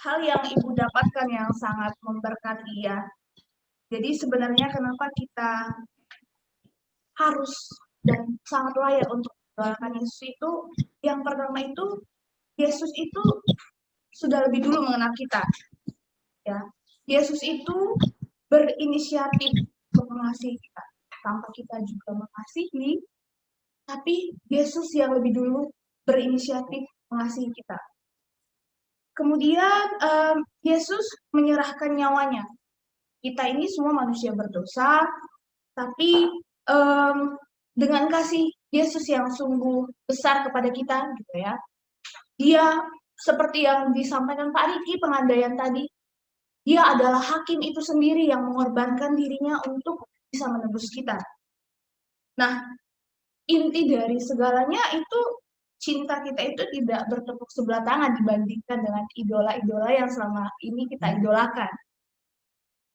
hal yang Ibu dapatkan yang sangat memberkati ya. Jadi sebenarnya kenapa kita harus dan sangat layak untuk mendoakan Yesus itu, yang pertama itu Yesus itu sudah lebih dulu mengenal kita. Ya, Yesus itu berinisiatif untuk mengasihi kita tanpa kita juga mengasihi, tapi Yesus yang lebih dulu berinisiatif mengasihi kita. Kemudian Yesus menyerahkan nyawanya. Kita ini semua manusia berdosa, tapi dengan kasih Yesus yang sungguh besar kepada kita, gitu ya. Dia seperti yang disampaikan Pak Riki pengandaian tadi, dia adalah hakim itu sendiri yang mengorbankan dirinya untuk bisa menebus kita. Nah, inti dari segalanya itu cinta kita itu tidak bertepuk sebelah tangan dibandingkan dengan idola-idola yang selama ini kita idolakan.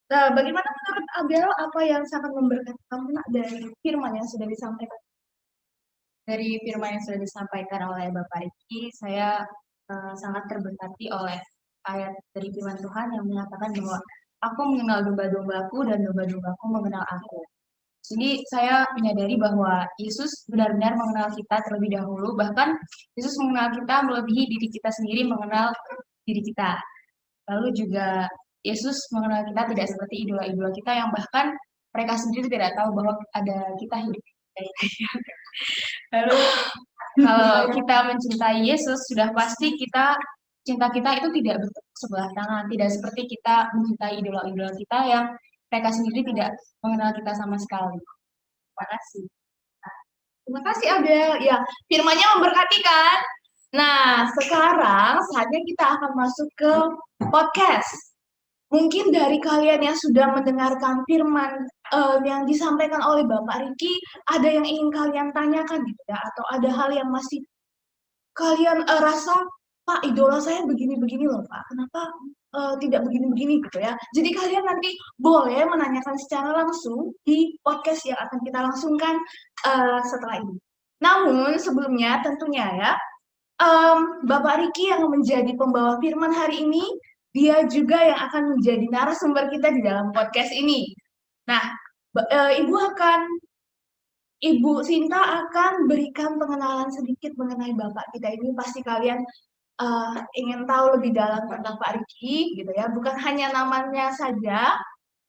Nah, bagaimana menurut Abel apa yang sangat memberkati kamu dari firman yang sudah disampaikan? Dari firman yang sudah disampaikan oleh Bapak Riki, saya sangat terberkati oleh ayat dari firman Tuhan yang mengatakan bahwa aku mengenal domba-dombaku dan domba-dombaku mengenal aku. Jadi saya menyadari bahwa Yesus benar-benar mengenal kita terlebih dahulu, bahkan Yesus mengenal kita melebihi diri kita sendiri mengenal diri kita. Lalu juga Yesus mengenal kita tidak seperti idola-idola kita yang bahkan mereka sendiri tidak tahu bahwa ada kita hidup. Lalu kalau kita mencintai Yesus, sudah pasti cinta kita itu tidak bertepuk sebelah tangan, tidak seperti kita mencintai idola-idola kita yang mereka sendiri tidak mengenal kita sama sekali. Terima kasih. Terima kasih Abel. Ya, firmannya memberkati kan? Nah, sekarang saatnya kita akan masuk ke podcast. Mungkin dari kalian yang sudah mendengarkan firman yang disampaikan oleh Bapak Riki, ada yang ingin kalian tanyakan gitu ya, atau ada hal yang masih kalian rasa, Pak, idola saya begini-begini loh Pak, kenapa tidak begini-begini gitu ya. Jadi kalian nanti boleh menanyakan secara langsung di podcast yang akan kita langsungkan setelah ini. Namun sebelumnya tentunya ya, Bapak Riki yang menjadi pembawa firman hari ini, dia juga yang akan menjadi narasumber kita di dalam podcast ini. Nah, Ibu Sinta akan berikan pengenalan sedikit mengenai Bapak kita ini. Pasti kalian ingin tahu lebih dalam tentang Pak Riki, gitu ya. Bukan hanya namanya saja,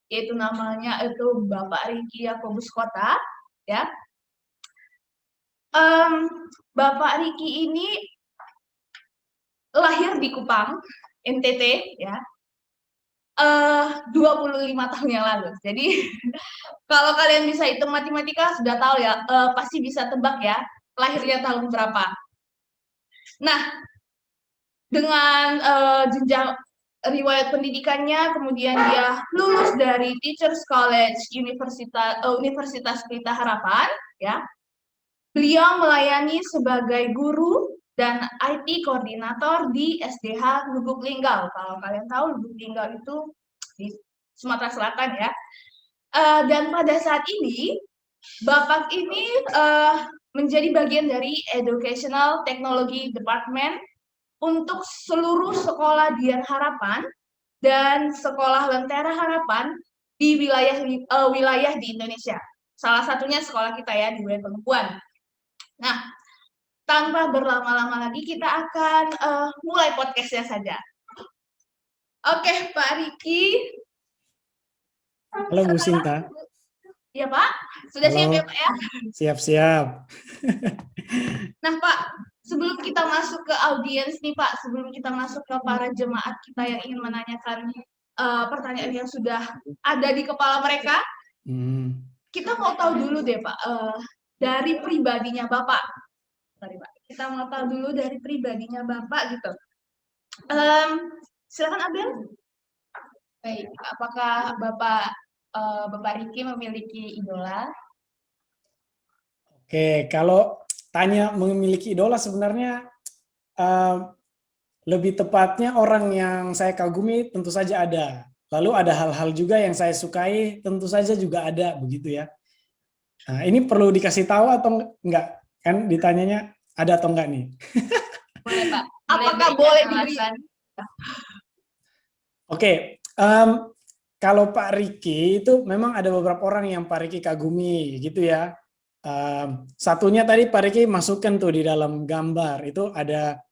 yaitu namanya itu Bapak Riki Yakobus Kota, ya. Bapak Riki ini lahir di Kupang, NTT, ya. 25 tahun yang lalu. Jadi kalau kalian bisa hitung matematika sudah tahu ya, pasti bisa tebak ya lahirnya tahun berapa. Nah, dengan jenjang riwayat pendidikannya, kemudian dia lulus dari Teachers College Universitas Pelita Harapan, ya. Beliau melayani sebagai guru dan IT koordinator di SDH Lubuk Linggau. Kalau kalian tahu Lubuk Linggau itu di Sumatera Selatan ya. Dan pada saat ini Bapak ini menjadi bagian dari Educational Technology Department untuk seluruh sekolah Dian Harapan dan sekolah Lentera Harapan di wilayah di Indonesia. Salah satunya sekolah kita ya di wilayah Pengekuan. Nah, tanpa berlama-lama lagi kita akan mulai podcastnya saja. Oke, Pak Riki. Halo Bu Sinta. Iya Pak, sudah siap ya Pak ya? Siap-siap. Nah Pak, sebelum kita masuk ke audiens nih Pak, sebelum kita masuk ke para jemaat kita yang ingin menanyakan pertanyaan yang sudah ada di kepala mereka, kita mau tahu dulu deh Pak, dari pribadinya Bapak. Sorry Pak, kita mau tahu dulu dari pribadinya Bapak gitu. Silakan Abel. Baik, apakah Bapak Riki memiliki idola? Oke, kalau tanya memiliki idola sebenarnya lebih tepatnya orang yang saya kagumi tentu saja ada. Lalu ada hal-hal juga yang saya sukai tentu saja juga ada, begitu ya. Nah, ini perlu dikasih tahu atau enggak? Kan ditanyanya ada atau enggak nih? Boleh Pak. Apakah boleh diberi? Oke, kalau Pak Riki itu memang ada beberapa orang yang Pak Riki kagumi gitu ya. Satunya tadi Pak Riki masukkan tuh di dalam gambar itu ada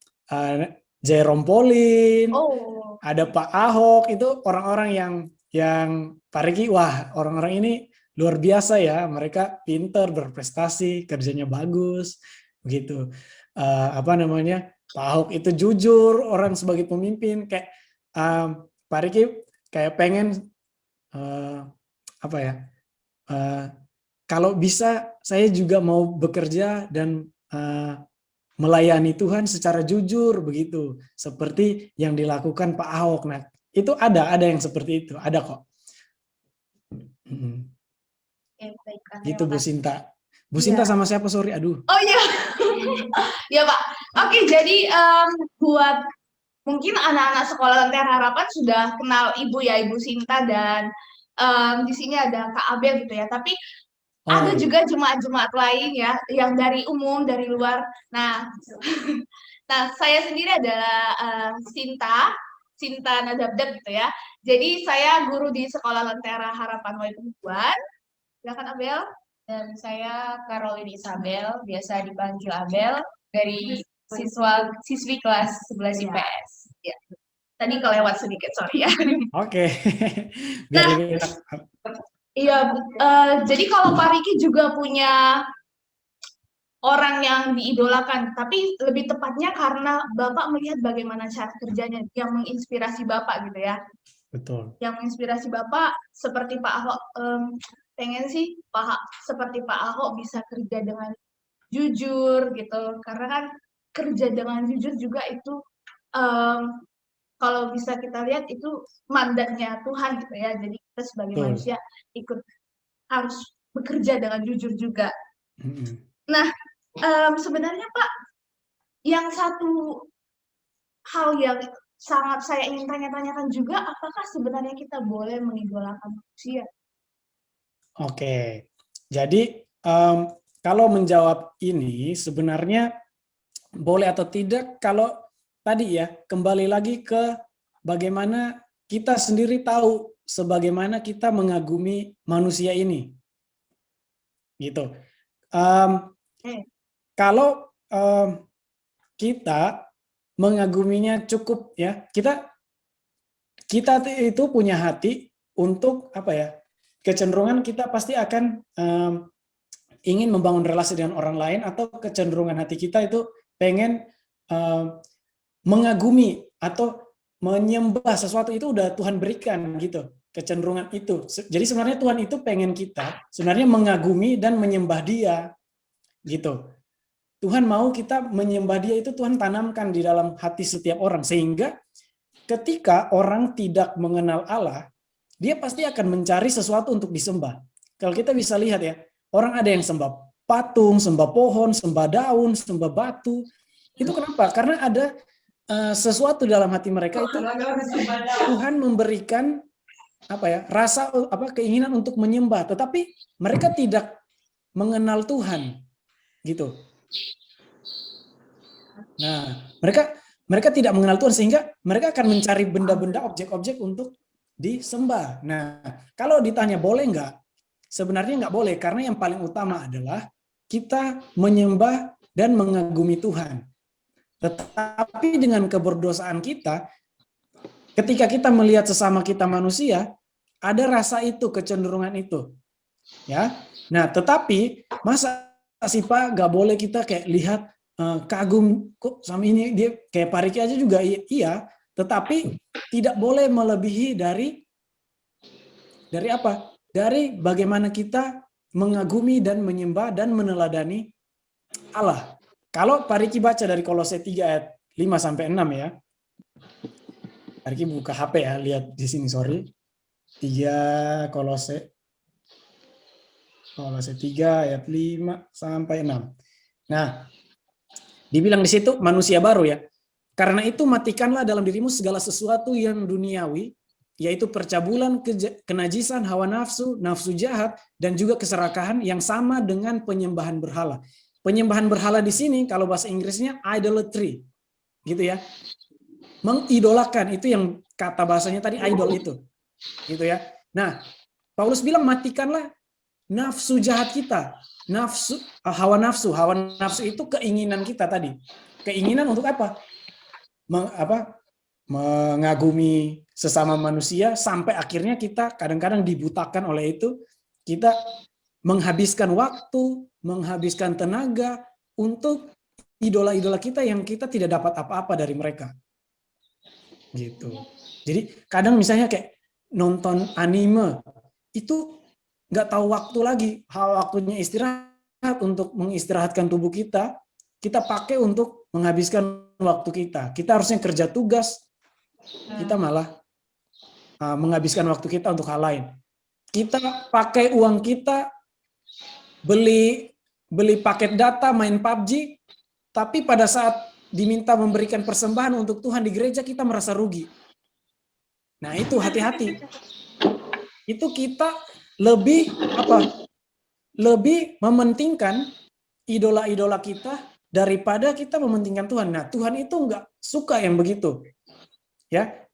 Jerome Pauline, Oh, ada Pak Ahok, itu orang-orang yang Pak Riki, wah orang-orang ini luar biasa ya, mereka pinter, berprestasi, kerjanya bagus, begitu. Apa namanya, Pak Ahok itu jujur, orang sebagai pemimpin, kayak Pak Riki kayak pengen apa ya, kalau bisa saya juga mau bekerja dan melayani Tuhan secara jujur begitu, seperti yang dilakukan Pak Ahok. Nah, itu ada yang seperti itu, ada kok. Ya, baik, Kak. Gitu Terima Bu kasih. Sinta. Bu Iya. Sinta sama siapa, sorry, aduh. Oh iya, ya Pak. Oke, jadi buat mungkin anak-anak sekolah Lentera Harapan sudah kenal Ibu ya, Ibu Sinta, dan di sini ada Kak Abel gitu ya. Tapi Oh ada iya. juga jemaat-jemaat lain ya, yang dari umum, dari luar. Nah, nah saya sendiri adalah Sinta Nadabdab gitu ya. Jadi saya guru di Sekolah Lentera Harapan Waitubuan. Silakan Abel. Dan saya Caroline Isabel, biasa dipanggil Abel, dari siswi kelas 11 IPS. Ya. Tadi kelewat sedikit, sorry ya. Oke. Biar Nah, lebih enak. iya, jadi kalau Pak Riki juga punya orang yang diidolakan, tapi lebih tepatnya karena Bapak melihat bagaimana cara kerjanya yang menginspirasi Bapak gitu ya. Betul. Yang menginspirasi Bapak seperti Pak Ahok, pengen sih seperti Pak Ahok bisa kerja dengan jujur gitu, karena kan kerja dengan jujur juga itu kalau bisa kita lihat itu mandatnya Tuhan gitu ya. Jadi kita sebagai Betul. manusia ikut harus bekerja dengan jujur juga. Nah, sebenarnya Pak, yang satu hal yang sangat saya ingin tanya-tanyakan juga, apakah sebenarnya kita boleh mengidolakan manusia? Oke. Jadi kalau menjawab ini sebenarnya boleh atau tidak, kalau tadi ya kembali lagi ke bagaimana kita sendiri tahu sebagaimana kita mengagumi manusia ini, gitu. Kalau kita mengaguminya cukup ya, kita itu punya hati untuk apa ya, kecenderungan kita pasti akan ingin membangun relasi dengan orang lain, atau kecenderungan hati kita itu pengen mengagumi atau menyembah sesuatu itu udah Tuhan berikan gitu, kecenderungan itu. Jadi sebenarnya Tuhan itu pengen kita sebenarnya mengagumi dan menyembah Dia gitu. Tuhan mau kita menyembah Dia, itu Tuhan tanamkan di dalam hati setiap orang, sehingga ketika orang tidak mengenal Allah, dia pasti akan mencari sesuatu untuk disembah. Kalau kita bisa lihat ya, orang ada yang sembah patung, sembah pohon, sembah daun, sembah batu. Itu kenapa? Karena ada sesuatu dalam hati mereka itu Tuhan memberikan apa ya, rasa keinginan untuk menyembah, tetapi mereka tidak mengenal Tuhan gitu. Nah, mereka tidak mengenal Tuhan, sehingga mereka akan mencari benda-benda, objek-objek untuk disembah. Nah, kalau ditanya boleh nggak? Sebenarnya nggak boleh, karena yang paling utama adalah kita menyembah dan mengagumi Tuhan. Tetapi dengan keberdosaan kita, ketika kita melihat sesama kita manusia, ada rasa itu, kecenderungan itu. Ya. Nah, tetapi masa sih Pak nggak boleh kita kayak lihat kagum kok sama ini, dia kayak Pak Riki aja juga iya, tetapi tidak boleh melebihi dari apa? Dari bagaimana kita mengagumi dan menyembah dan meneladani Allah. Kalau Pak Riki baca dari Kolose 3 ayat 5 sampai 6 ya. Pak Riki buka HP ya, lihat di sini, sorry. 3 Kolose 3 ayat 5 sampai 6. Nah, dibilang di situ manusia baru ya. Karena itu matikanlah dalam dirimu segala sesuatu yang duniawi, yaitu percabulan, kenajisan, hawa nafsu, nafsu jahat, dan juga keserakahan yang sama dengan penyembahan berhala. Penyembahan berhala di sini kalau bahasa Inggrisnya idolatry, gitu ya. mengidolakan, itu yang kata bahasanya tadi idol itu. Gitu ya. Nah, Paulus bilang matikanlah nafsu jahat kita. Hawa nafsu itu keinginan kita tadi. Keinginan untuk apa? Mengagumi sesama manusia sampai akhirnya kita kadang-kadang dibutakan oleh itu. Kita menghabiskan waktu, menghabiskan tenaga untuk idola-idola kita yang kita tidak dapat apa-apa dari mereka. Gitu. Jadi kadang misalnya kayak nonton anime itu nggak tahu waktu lagi, waktunya istirahat untuk mengistirahatkan tubuh kita pakai untuk menghabiskan waktu kita. Kita harusnya kerja tugas, kita malah menghabiskan waktu kita untuk hal lain. Kita pakai uang kita beli paket data, main PUBG, tapi pada saat diminta memberikan persembahan untuk Tuhan di gereja, kita merasa rugi. Nah, itu hati-hati. Itu kita lebih mementingkan idola-idola kita daripada kita mementingkan Tuhan. Nah, Tuhan itu enggak suka yang begitu. Ya.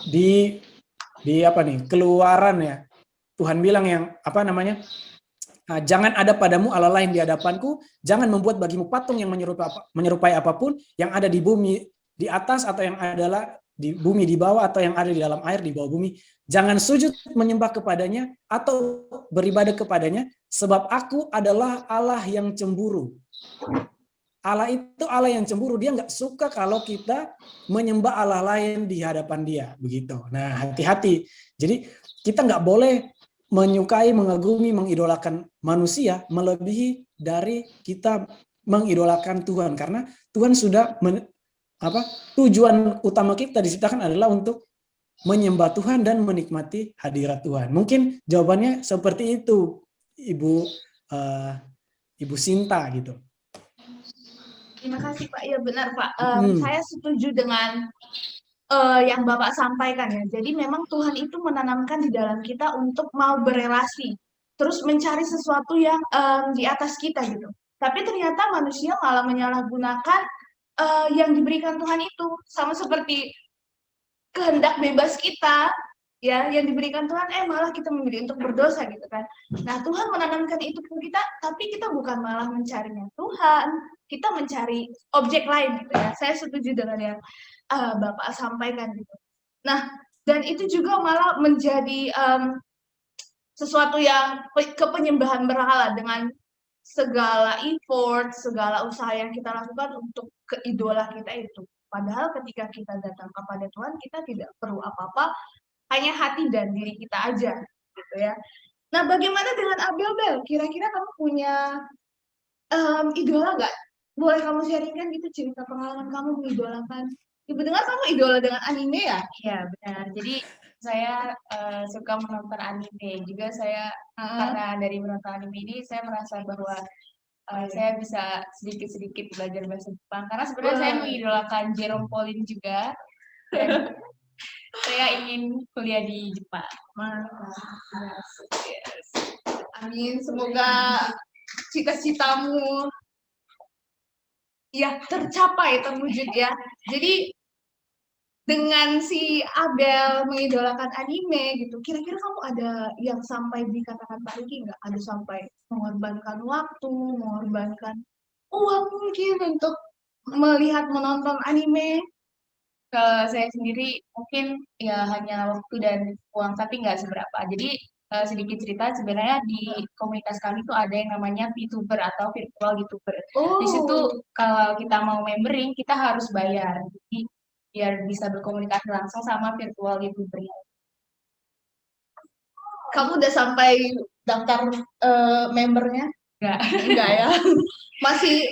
Di Keluaran ya. Tuhan bilang yang jangan ada padamu Allah lain di hadapanku, jangan membuat bagimu patung yang menyerupai apapun yang ada di bumi di atas atau yang adalah di bumi di bawah atau yang ada di dalam air di bawah bumi. Jangan sujud menyembah kepadanya atau beribadah kepadanya, sebab aku adalah Allah yang cemburu. Allah itu Allah yang cemburu, dia nggak suka kalau kita menyembah Allah lain di hadapan dia, begitu. Nah, hati-hati. Jadi kita nggak boleh menyukai, mengagumi, mengidolakan manusia melebihi dari kita mengidolakan Tuhan, karena Tuhan sudah tujuan utama kita diciptakan adalah untuk menyembah Tuhan dan menikmati hadirat Tuhan. Mungkin jawabannya seperti itu, Ibu Sinta gitu. Terima kasih Pak. Ya benar Pak. Saya setuju dengan yang Bapak sampaikan ya. Jadi memang Tuhan itu menanamkan di dalam kita untuk mau berelasi, terus mencari sesuatu yang di atas kita gitu. Tapi ternyata manusia malah menyalahgunakan yang diberikan Tuhan itu, sama seperti kehendak bebas kita ya yang diberikan Tuhan, malah kita memilih untuk berdosa gitu kan. Nah, Tuhan menanamkan itu ke kita, tapi kita bukan malah mencarinya Tuhan, kita mencari objek lain gitu ya. Saya setuju dengan yang Bapak sampaikan gitu. Nah, dan itu juga malah menjadi sesuatu yang kepenyembahan berhala dengan segala effort, segala usaha yang kita lakukan untuk ke idola kita itu. Padahal ketika kita datang kepada Tuhan, kita tidak perlu apa-apa, hanya hati dan diri kita aja, gitu ya. Nah, bagaimana dengan Abel, Bel? Kira-kira kamu punya idola nggak? Boleh kamu sharingkan gitu cerita pengalaman kamu mengidolakan? Ibu dengar kamu idola dengan anime ya? Iya, benar. Jadi saya suka menonton anime. Juga saya karena dari menonton anime ini saya merasa bahwa saya bisa sedikit-sedikit belajar bahasa Jepang. Karena sebenarnya saya mengidolakan Jerome Pauline juga. Dan saya ingin kuliah di Jepang. Yes. Amin. Semoga cita-citamu ya tercapai, terwujud ya. Jadi dengan si Abel mengidolakan anime gitu, kira-kira kamu ada yang sampai dikatakan Pak Riki nggak? Ada sampai mengorbankan waktu, mengorbankan uang mungkin untuk melihat menonton anime? Kalau saya sendiri mungkin ya hanya waktu dan uang, tapi nggak seberapa. Jadi sedikit cerita, sebenarnya di komunitas kami tuh ada yang namanya VTuber atau virtual YouTuber. Di situ kalau kita mau membering, kita harus bayar. Jadi biar bisa berkomunikasi langsung sama virtual YouTuber. Kamu udah sampai daftar membernya? Enggak ya. Masih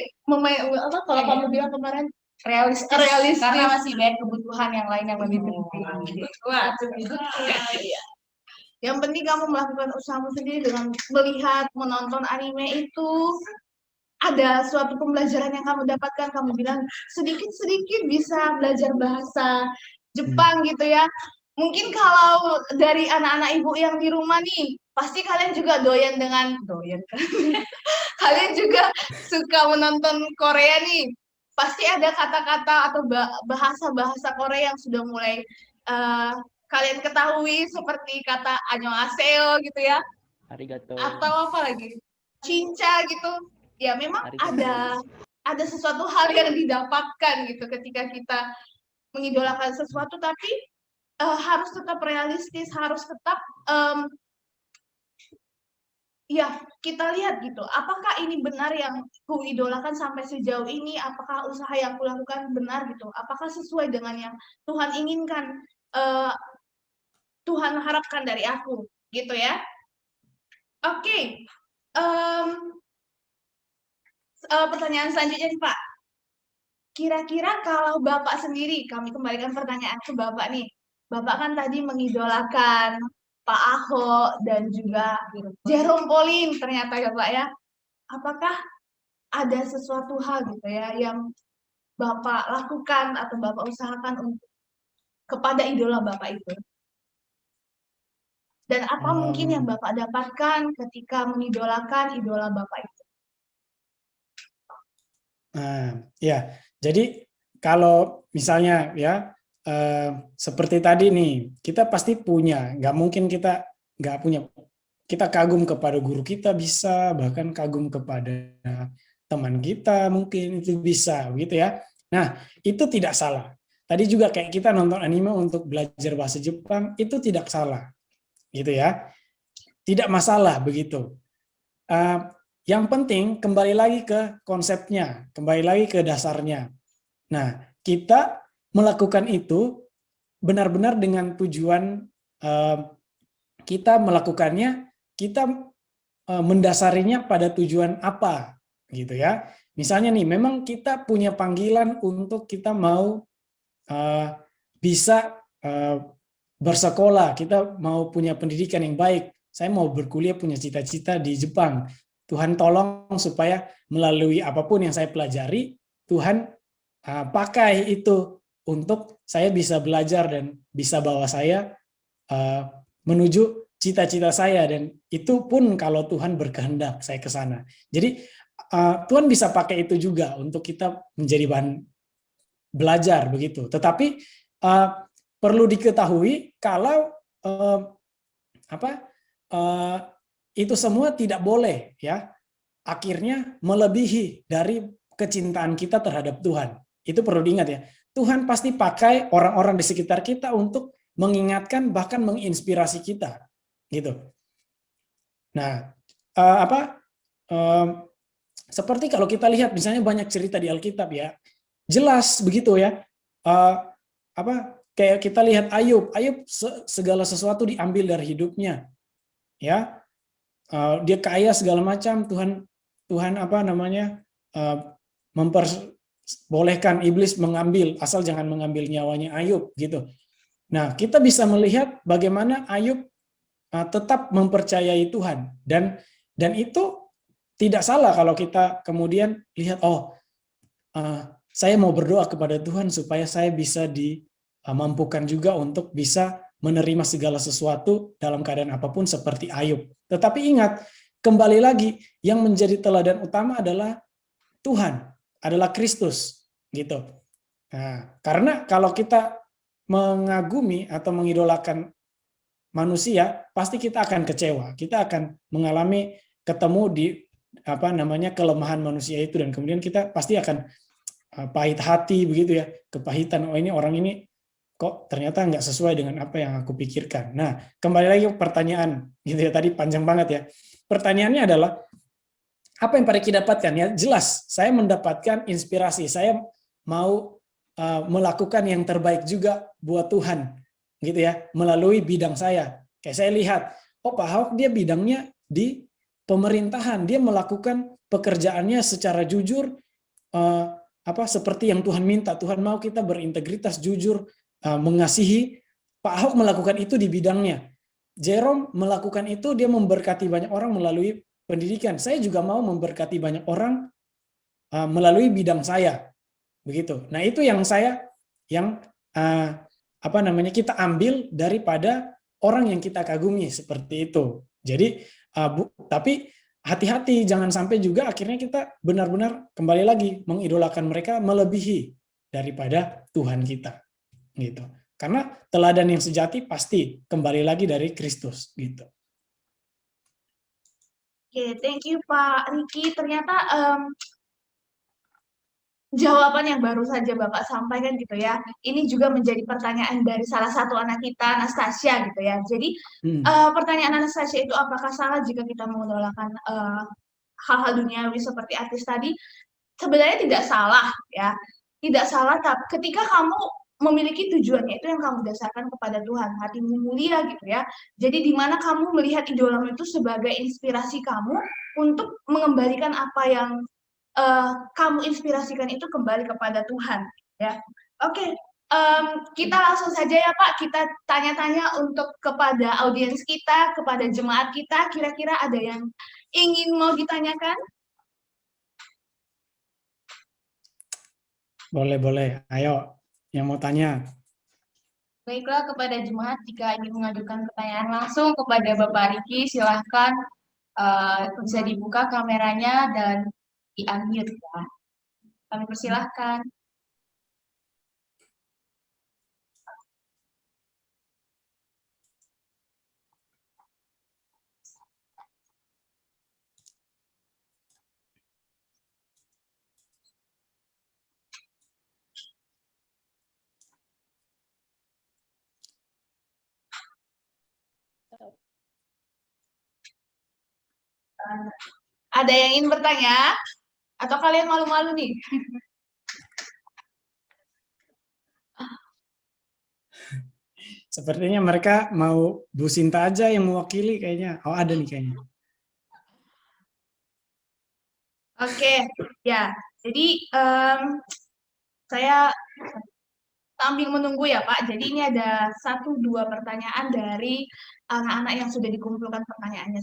kalau kamu bilang kemarin realistis. Karena masih banyak kebutuhan yang lain yang lebih penting. Wah, iya. Yang penting kamu melakukan usahamu sendiri dengan melihat, menonton anime itu ada suatu pembelajaran yang kamu dapatkan. Kamu bilang sedikit-sedikit bisa belajar bahasa Jepang gitu ya. Mungkin kalau dari anak-anak ibu yang di rumah nih, pasti kalian juga doyan kan? Kalian juga suka menonton Korea nih. pasti ada kata-kata atau bahasa-bahasa Korea yang sudah mulai eh, kalian ketahui seperti kata annyeonghaseyo gitu ya, Arigato. atau apa lagi, cinca gitu. Ya memang Arigato. ada sesuatu hal yang didapatkan gitu ketika kita mengidolakan sesuatu, tapi harus tetap realistis, harus tetap ya kita lihat gitu, apakah ini benar yang kuidolakan sampai sejauh ini, apakah usaha yang kulakukan benar gitu, apakah sesuai dengan yang Tuhan inginkan, Tuhan harapkan dari aku gitu ya. Oke. Pertanyaan selanjutnya nih Pak, kira-kira kalau Bapak sendiri, kami kembalikan pertanyaan ke Bapak nih, Bapak kan tadi mengidolakan Pak Ahok dan juga Jerome Pauline ternyata ya Pak ya, apakah ada sesuatu hal gitu ya yang Bapak lakukan atau Bapak usahakan untuk kepada idola Bapak itu? Dan apa mungkin yang Bapak dapatkan ketika mengidolakan idola Bapak itu? Nah, ya, jadi kalau misalnya ya seperti tadi nih, kita pasti punya, nggak mungkin kita nggak punya. Kita kagum kepada guru kita bisa, bahkan kagum kepada teman kita mungkin itu bisa, gitu ya. Nah, itu tidak salah. Tadi juga kayak kita nonton anime untuk belajar bahasa Jepang, itu tidak salah, gitu ya. Tidak masalah begitu. Yang penting kembali lagi ke konsepnya, kembali lagi ke dasarnya. Nah, kita melakukan itu benar-benar dengan tujuan kita melakukannya, kita mendasarinya pada tujuan apa, gitu ya. Misalnya nih, memang kita punya panggilan untuk kita mau bisa bersekolah, kita mau punya pendidikan yang baik. Saya mau berkuliah, punya cita-cita di Jepang. Tuhan tolong supaya melalui apapun yang saya pelajari, Tuhan pakai itu untuk saya bisa belajar dan bisa bawa saya menuju cita-cita saya, dan itu pun kalau Tuhan berkehendak saya ke sana. Jadi Tuhan bisa pakai itu juga untuk kita menjadi bahan belajar begitu. Tetapi perlu diketahui kalau itu semua tidak boleh ya akhirnya melebihi dari kecintaan kita terhadap Tuhan. Itu perlu diingat ya. Tuhan pasti pakai orang-orang di sekitar kita untuk mengingatkan bahkan menginspirasi kita gitu. Nah, seperti kalau kita lihat misalnya banyak cerita di Alkitab ya, jelas begitu ya. Kayak kita lihat Ayub segala sesuatu diambil dari hidupnya, ya. Dia kaya segala macam, Tuhan memperbolehkan iblis mengambil, asal jangan mengambil nyawanya Ayub gitu. Nah, kita bisa melihat bagaimana Ayub tetap mempercayai Tuhan, dan itu tidak salah kalau kita kemudian lihat saya mau berdoa kepada Tuhan supaya saya bisa dimampukan juga untuk bisa menerima segala sesuatu dalam keadaan apapun seperti Ayub. Tetapi ingat, kembali lagi yang menjadi teladan utama adalah Tuhan, adalah Kristus gitu. Nah, karena kalau kita mengagumi atau mengidolakan manusia, pasti kita akan kecewa. Kita akan mengalami ketemu di kelemahan manusia itu, dan kemudian kita pasti akan pahit hati begitu ya, kepahitan. Ini orang ini kok ternyata nggak sesuai dengan apa yang aku pikirkan. Nah, kembali lagi ke pertanyaan gitu ya, tadi panjang banget ya. Pertanyaannya adalah apa yang Pak Riki dapatkan ya? Jelas, saya mendapatkan inspirasi. Saya mau melakukan yang terbaik juga buat Tuhan, gitu ya, melalui bidang saya. Kayak saya lihat, Pak Ahok dia bidangnya di pemerintahan, dia melakukan pekerjaannya secara jujur, seperti yang Tuhan minta. Tuhan mau kita berintegritas, jujur, mengasihi. Pak Ahok melakukan itu di bidangnya. Jerome melakukan itu, dia memberkati banyak orang melalui pendidikan. Saya juga mau memberkati banyak orang melalui bidang saya. Begitu. Nah, itu yang kita ambil daripada orang yang kita kagumi seperti itu. Jadi tapi hati-hati, jangan sampai juga akhirnya kita benar-benar kembali lagi mengidolakan mereka melebihi daripada Tuhan kita, gitu. Karena teladan yang sejati pasti kembali lagi dari Kristus, gitu. Oke, thank you Pak Riki. Ternyata jawaban yang baru saja Bapak sampaikan gitu ya, ini juga menjadi pertanyaan dari salah satu anak kita, Anastasia gitu ya. Jadi pertanyaan Anastasia itu, apakah salah jika kita mengidolakan hal-hal duniawi seperti artis tadi? Sebenarnya tidak salah ya, tidak salah. Tapi ketika kamu memiliki tujuannya itu yang kamu dasarkan kepada Tuhan, hatimu mulia gitu ya. Jadi di mana kamu melihat idolamu itu sebagai inspirasi kamu untuk mengembalikan apa yang kamu inspirasikan itu kembali kepada Tuhan ya. Oke, kita langsung saja ya Pak, kita tanya-tanya untuk kepada audiens kita, kepada jemaat kita, kira-kira ada yang ingin mau ditanyakan? Boleh. Ayo, yang mau tanya. Baiklah, kepada jemaat, jika ingin mengajukan pertanyaan langsung kepada Bapak Riki, silahkan bisa dibuka kameranya dan di-unmute ya. Kami persilahkan. Ada yang ingin bertanya? Atau kalian malu-malu nih? Sepertinya mereka mau Bu Sinta aja yang mewakili kayaknya. Oh, ada nih kayaknya. Oke, ya. Jadi saya sambil menunggu ya Pak. Jadi ini ada 1-2 pertanyaan dari anak-anak yang sudah dikumpulkan pertanyaannya.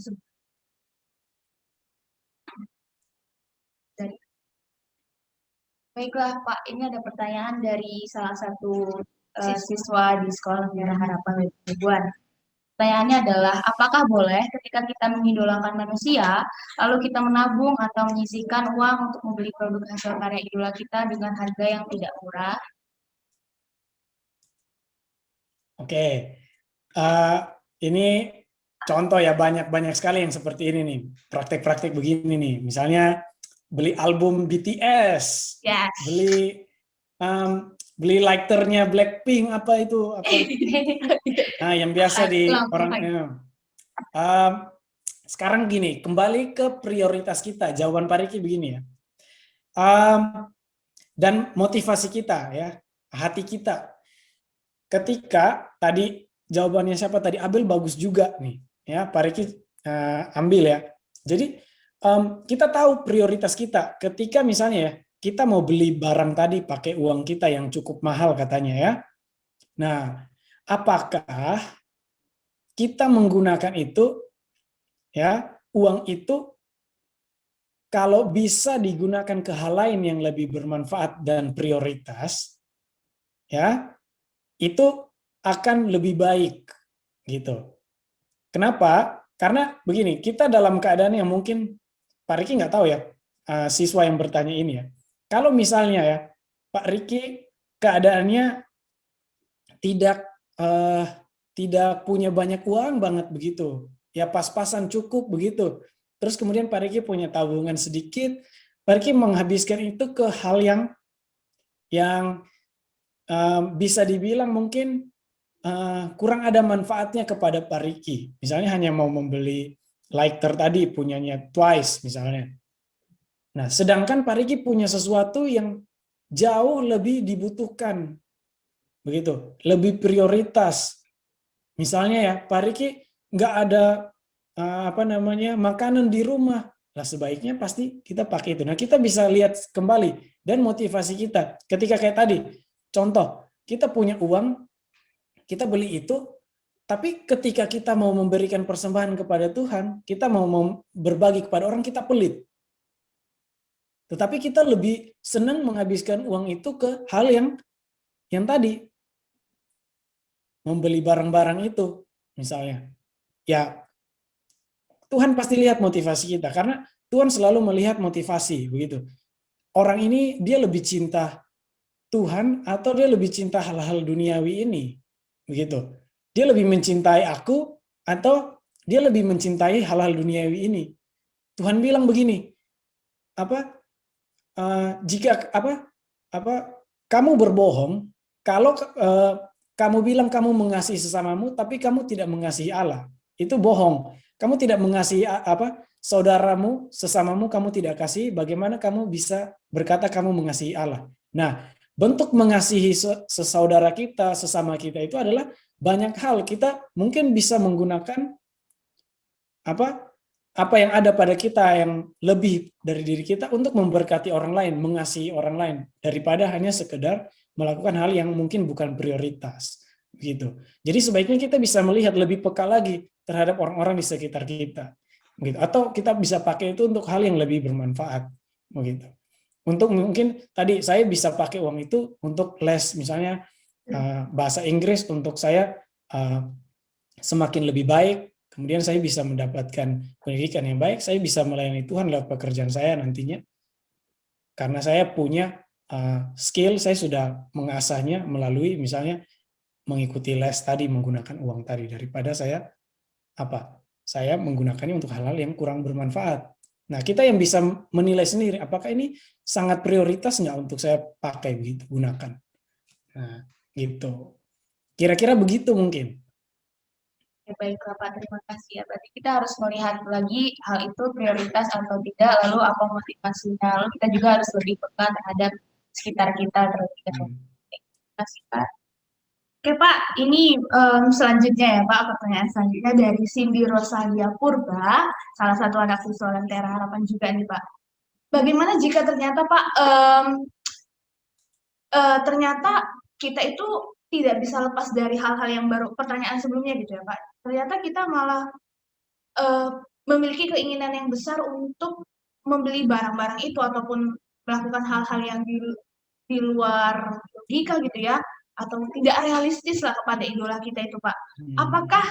Baiklah Pak, ini ada pertanyaan dari salah satu siswa di Sekolah Merah Harapan Ribuan. Pertanyaannya adalah, apakah boleh ketika kita mengidolakan manusia, lalu kita menabung atau menyisihkan uang untuk membeli produk hasil karya idola kita dengan harga yang tidak murah? Oke, ini contoh ya, banyak sekali yang seperti ini nih, praktek-praktek begini nih. Misalnya beli album BTS, Yes. beli lighternya Blackpink, apa itu? Nah, yang biasa di orang. Sekarang gini, kembali ke prioritas kita. Jawaban Pak Riki begini ya. Dan motivasi kita ya, hati kita. Ketika tadi jawabannya siapa tadi, Abel, bagus juga nih ya, Pak Riki ambil ya. Jadi kita tahu prioritas kita. Ketika misalnya ya kita mau beli barang tadi pakai uang kita yang cukup mahal katanya ya. Nah, apakah kita menggunakan itu ya, uang itu kalau bisa digunakan ke hal lain yang lebih bermanfaat dan prioritas ya, itu akan lebih baik gitu. Kenapa? Karena begini, kita dalam keadaan yang mungkin Pak Riki nggak tahu ya, siswa yang bertanya ini ya. Kalau misalnya ya Pak Riki keadaannya tidak punya banyak uang banget begitu, ya pas-pasan cukup begitu. Terus kemudian Pak Riki punya tabungan sedikit, Pak Riki menghabiskan itu ke hal yang bisa dibilang mungkin kurang ada manfaatnya kepada Pak Riki. Misalnya hanya mau membeli lighter tadi punyanya Twice misalnya. Nah, sedangkan Pak Riki punya sesuatu yang jauh lebih dibutuhkan, begitu, lebih prioritas. Misalnya ya, Pak Riki nggak ada makanan di rumah, lah sebaiknya pasti kita pakai itu. Nah, kita bisa lihat kembali dan motivasi kita. Ketika kayak tadi, contoh, kita punya uang, kita beli itu, tapi ketika kita mau memberikan persembahan kepada Tuhan, kita mau berbagi kepada orang, kita pelit. Tetapi kita lebih senang menghabiskan uang itu ke hal yang tadi, membeli barang-barang itu, misalnya. Ya, Tuhan pasti lihat motivasi kita, karena Tuhan selalu melihat motivasi, begitu. Orang ini dia lebih cinta Tuhan atau dia lebih cinta hal-hal duniawi ini, begitu. Dia lebih mencintai aku atau dia lebih mencintai hal-hal duniawi ini. Tuhan bilang begini, jika kamu berbohong, kalau kamu bilang kamu mengasihi sesamamu tapi kamu tidak mengasihi Allah, itu bohong. Kamu tidak mengasihi saudaramu, sesamamu kamu tidak kasih, bagaimana kamu bisa berkata kamu mengasihi Allah? Nah, bentuk mengasihi sesaudara kita, sesama kita itu adalah banyak hal. Kita mungkin bisa menggunakan apa yang ada pada kita yang lebih dari diri kita untuk memberkati orang lain, mengasihi orang lain, daripada hanya sekedar melakukan hal yang mungkin bukan prioritas. Gitu. Jadi sebaiknya kita bisa melihat lebih peka lagi terhadap orang-orang di sekitar kita. Gitu. Atau kita bisa pakai itu untuk hal yang lebih bermanfaat. Begitu. Untuk mungkin tadi saya bisa pakai uang itu untuk les, misalnya bahasa Inggris untuk saya semakin lebih baik, kemudian saya bisa mendapatkan pendidikan yang baik, saya bisa melayani Tuhan lewat pekerjaan saya nantinya. Karena saya punya skill, saya sudah mengasahnya melalui misalnya mengikuti les tadi, menggunakan uang tadi, daripada saya menggunakannya untuk hal-hal yang kurang bermanfaat. Nah, kita yang bisa menilai sendiri apakah ini sangat prioritas nggak untuk saya pakai begitu, gunakan. Nah, gitu. Kira-kira begitu mungkin. Ya, baiklah Pak, terima kasih ya. Berarti kita harus melihat lagi hal itu prioritas atau tidak, lalu apa motivasinya. Lalu kita juga harus lebih peka terhadap sekitar kita terlebih dahulu. Terima kasih Pak. Oke Pak, ini selanjutnya ya Pak, pertanyaan selanjutnya dari Cindy Rosalia Purba, salah satu anak siswa Lentera Harapan juga nih Pak. Bagaimana jika ternyata Pak, ternyata kita itu tidak bisa lepas dari hal-hal yang baru, pertanyaan sebelumnya gitu ya Pak. Ternyata kita malah memiliki keinginan yang besar untuk membeli barang-barang itu ataupun melakukan hal-hal yang di luar logika gitu ya, atau tidak realistis lah kepada idola kita itu Pak. Apakah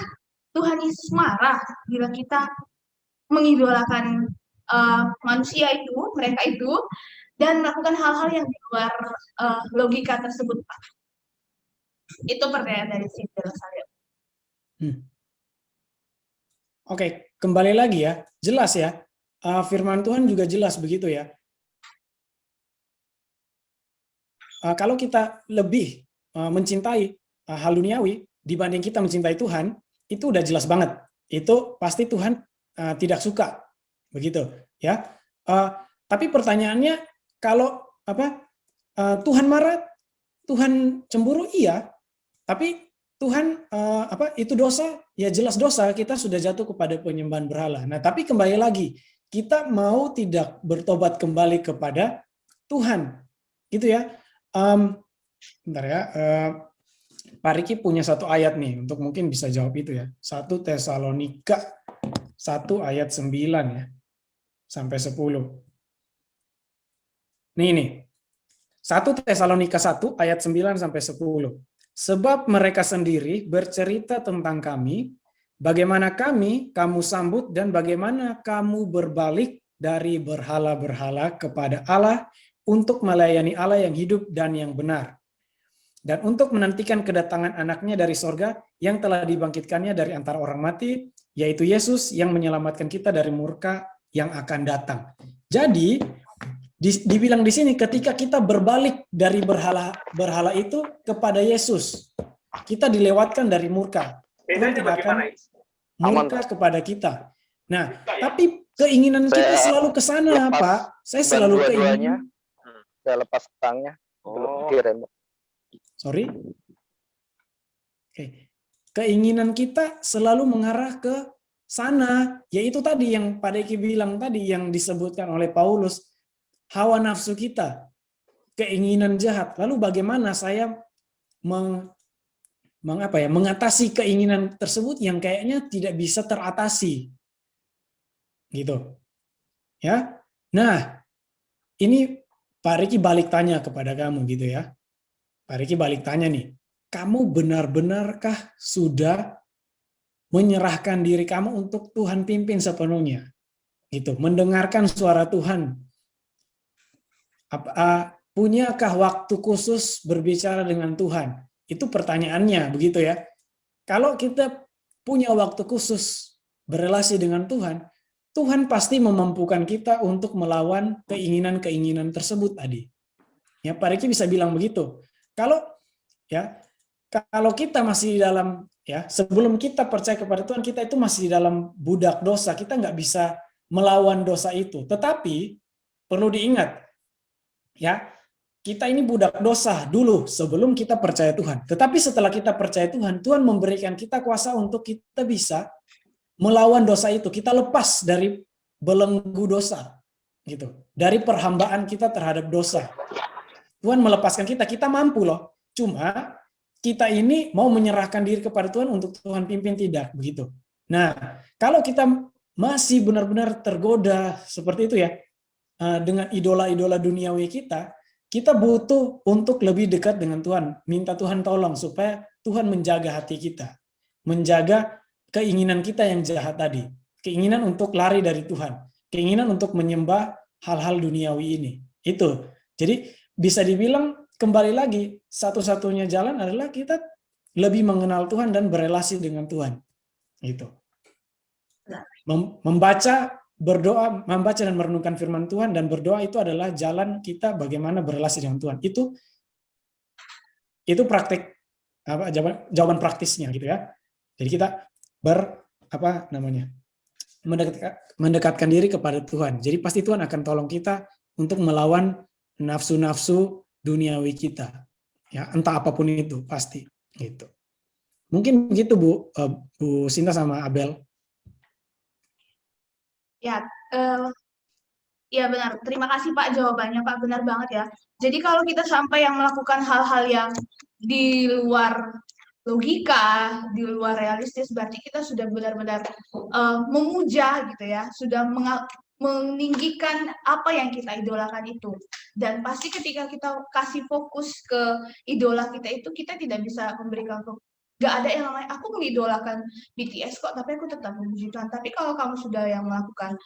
Tuhan Yesus marah bila kita mengidolakan manusia itu, mereka itu, dan melakukan hal-hal yang di luar logika tersebut Pak? Itu pertanyaan dari Cindy saya. Oke, kembali lagi ya, jelas ya, firman Tuhan juga jelas begitu ya. Kalau kita lebih mencintai hal duniawi dibanding kita mencintai Tuhan, itu udah jelas banget. Itu pasti Tuhan tidak suka, begitu ya. Tapi pertanyaannya, kalau Tuhan marah, Tuhan cemburu, iya. Tapi Tuhan itu dosa, ya jelas dosa, kita sudah jatuh kepada penyembahan berhala. Nah, tapi kembali lagi, kita mau tidak bertobat kembali kepada Tuhan, gitu ya. Bentar ya, Pak Riki punya satu ayat nih untuk mungkin bisa jawab itu ya. 1 Tesalonika 1 ayat 9 ya sampai 10. Nih. 1 Tesalonika 1 ayat 9 sampai 10. Sebab mereka sendiri bercerita tentang kami, bagaimana kamu sambut dan bagaimana kamu berbalik dari berhala-berhala kepada Allah untuk melayani Allah yang hidup dan yang benar. Dan untuk menantikan kedatangan anaknya dari sorga yang telah dibangkitkannya dari antara orang mati, yaitu Yesus yang menyelamatkan kita dari murka yang akan datang. Jadi, dibilang di sini ketika kita berbalik dari berhala itu kepada Yesus, kita dilewatkan dari murka. Tuhan tidak akan murka kepada kita. Nah, tapi keinginan kita selalu ke sana, Pak. Saya selalu keinginan. Saya lepas tangnya. Sorry. Oke. Keinginan kita selalu mengarah ke sana, yaitu tadi yang Pak Deki bilang tadi, yang disebutkan oleh Paulus, hawa nafsu kita, keinginan jahat. Lalu bagaimana saya mengatasi keinginan tersebut yang kayaknya tidak bisa teratasi, gitu, ya. Nah, ini Pak Riki balik tanya kepada kamu, gitu ya. Pak Riki balik tanya nih, kamu benar-benarkah sudah menyerahkan diri kamu untuk Tuhan pimpin sepenuhnya. Gitu, mendengarkan suara Tuhan. Punyakah waktu khusus berbicara dengan Tuhan? Itu pertanyaannya, begitu ya. Kalau kita punya waktu khusus berelasi dengan Tuhan, Tuhan pasti memampukan kita untuk melawan keinginan-keinginan tersebut tadi. Ya, Pak Riki bisa bilang begitu. Kalau kita masih di dalam, ya, sebelum kita percaya kepada Tuhan, kita itu masih di dalam budak dosa, kita nggak bisa melawan dosa itu. Tetapi perlu diingat, ya, kita ini budak dosa dulu sebelum kita percaya Tuhan. Tetapi setelah kita percaya Tuhan, Tuhan memberikan kita kuasa untuk kita bisa melawan dosa itu. Kita lepas dari belenggu dosa, gitu. Dari perhambaan kita terhadap dosa. Tuhan melepaskan kita, kita mampu loh. Cuma kita ini mau menyerahkan diri kepada Tuhan untuk Tuhan pimpin, tidak begitu. Nah, kalau kita masih benar-benar tergoda seperti itu ya, dengan idola-idola duniawi kita butuh untuk lebih dekat dengan Tuhan. Minta Tuhan tolong supaya Tuhan menjaga hati kita. Menjaga keinginan kita yang jahat tadi. Keinginan untuk lari dari Tuhan. Keinginan untuk menyembah hal-hal duniawi ini. Itu. Jadi bisa dibilang kembali lagi, satu-satunya jalan adalah kita lebih mengenal Tuhan dan berelasi dengan Tuhan. Itu. Berdoa, membaca dan merenungkan firman Tuhan dan berdoa itu adalah jalan kita bagaimana berelasi dengan Tuhan. Itu praktik jawaban praktisnya gitu ya. Jadi kita mendekatkan diri kepada Tuhan. Jadi pasti Tuhan akan tolong kita untuk melawan nafsu-nafsu duniawi kita. Ya, entah apapun itu pasti gitu. Mungkin begitu Bu Sinta sama Abel. Ya, ya benar. Terima kasih Pak jawabannya Pak, benar banget ya. Jadi kalau kita sampai yang melakukan hal-hal yang di luar logika, di luar realistis, berarti kita sudah benar-benar memuja gitu ya, sudah meninggikan apa yang kita idolakan itu. Dan pasti ketika kita kasih fokus ke idola kita tidak bisa memberikan fokus. Gak ada yang lain, aku mengidolakan BTS kok, tapi aku tetap memuji Tuhan. Tapi kalau kamu sudah yang melakukan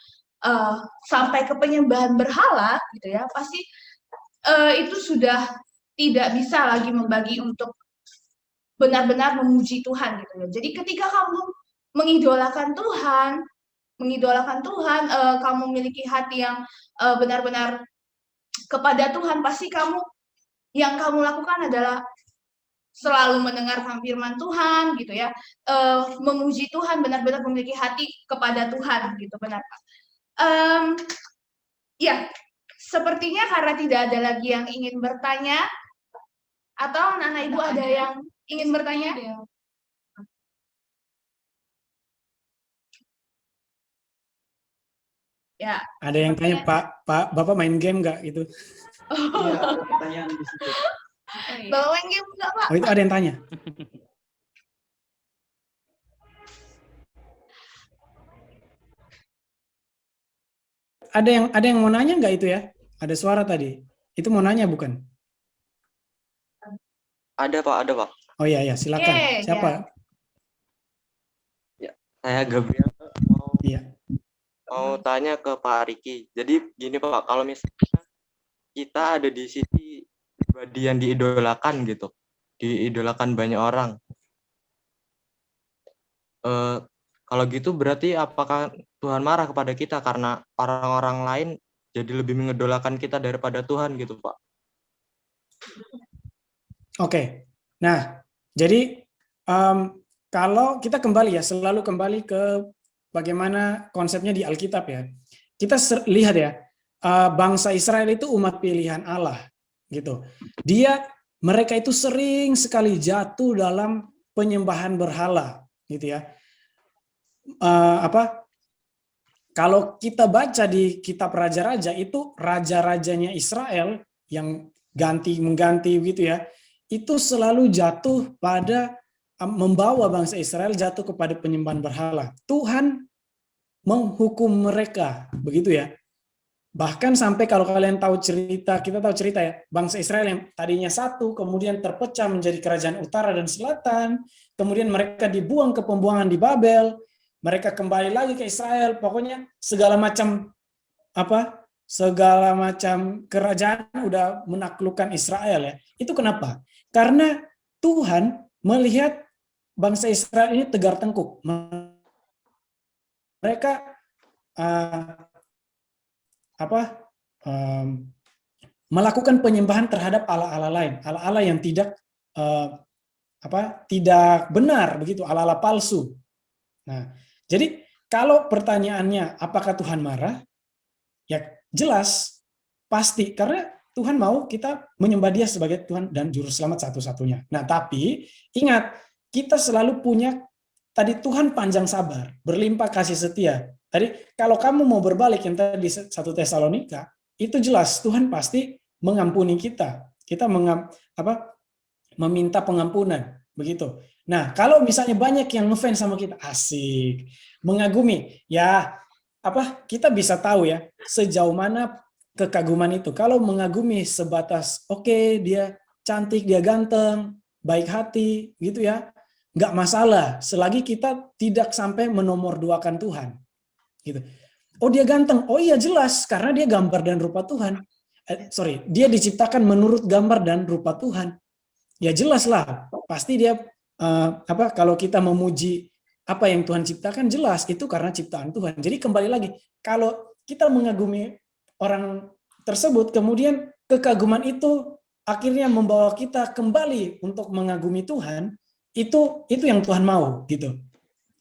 sampai ke penyembahan berhala, gitu ya, pasti itu sudah tidak bisa lagi membagi untuk benar-benar memuji Tuhan, gitu ya. Jadi ketika kamu mengidolakan Tuhan, kamu memiliki hati yang benar-benar kepada Tuhan, pasti yang kamu lakukan adalah selalu mendengarkan firman Tuhan gitu ya, memuji Tuhan, benar-benar memiliki hati kepada Tuhan gitu, benar Pak. Ya, sepertinya karena tidak ada lagi yang ingin bertanya, atau anak-anak ibu ada yang ingin bertanya? Ya. Ada yang tanya, Pak, Bapak main game nggak gitu? Iya, ada pertanyaan di situ. Bapak main game nggak Pak? Oh, itu ada yang tanya. Ada yang mau nanya nggak itu ya? Ada suara tadi. Itu mau nanya bukan? Ada Pak. Oh iya, silakan. Oke, Siapa? Ya, saya Gabriel mau tanya ke Pak Riki. Jadi gini Pak, kalau misalnya kita ada di sisi pribadi yang diidolakan gitu, diidolakan banyak orang. Kalau gitu berarti apakah Tuhan marah kepada kita karena orang-orang lain jadi lebih mengidolakan kita daripada Tuhan gitu Pak? Oke. Nah, jadi kalau kita kembali ya, selalu kembali ke bagaimana konsepnya di Alkitab ya. Kita lihat ya, bangsa Israel itu umat pilihan Allah gitu. Mereka itu sering sekali jatuh dalam penyembahan berhala gitu ya. Kalau kita baca di kitab raja-raja itu raja-rajanya Israel yang mengganti gitu ya, itu selalu jatuh pada membawa bangsa Israel jatuh kepada penyembahan berhala. Tuhan menghukum mereka, begitu ya. Bahkan sampai kalau kalian tahu cerita, kita tahu cerita ya, bangsa Israel yang tadinya satu, kemudian terpecah menjadi kerajaan utara dan selatan, kemudian mereka dibuang ke pembuangan di Babel, mereka kembali lagi ke Israel, pokoknya segala macam kerajaan udah menaklukkan Israel ya. Itu kenapa? Karena Tuhan melihat bangsa Israel ini tegar tengkuk. Mereka melakukan penyembahan terhadap Allah-Allah lain, Allah-Allah yang tidak tidak benar begitu, Allah-Allah palsu. Nah, jadi kalau pertanyaannya apakah Tuhan marah? Ya jelas, pasti, karena Tuhan mau kita menyembah Dia sebagai Tuhan dan Juru Selamat satu-satunya. Nah, tapi ingat, kita selalu punya tadi Tuhan panjang sabar, berlimpah kasih setia. Tadi kalau kamu mau berbalik yang tadi 1 Tesalonika, itu jelas Tuhan pasti mengampuni kita. Kita meminta pengampunan, begitu. Nah, kalau misalnya banyak yang ngefans sama kita, asik, mengagumi, ya kita bisa tahu ya sejauh mana kekaguman itu. Kalau mengagumi sebatas oke, dia cantik, dia ganteng, baik hati, gitu ya, nggak masalah selagi kita tidak sampai menomorduakan Tuhan. Gitu. Oh dia ganteng, oh iya jelas karena dia gambar dan rupa Tuhan. Dia diciptakan menurut gambar dan rupa Tuhan. Ya jelas lah, pasti dia kalau kita memuji apa yang Tuhan ciptakan, jelas itu karena ciptaan Tuhan. Jadi kembali lagi, kalau kita mengagumi orang tersebut, kemudian kekaguman itu akhirnya membawa kita kembali untuk mengagumi Tuhan, itu yang Tuhan mau gitu.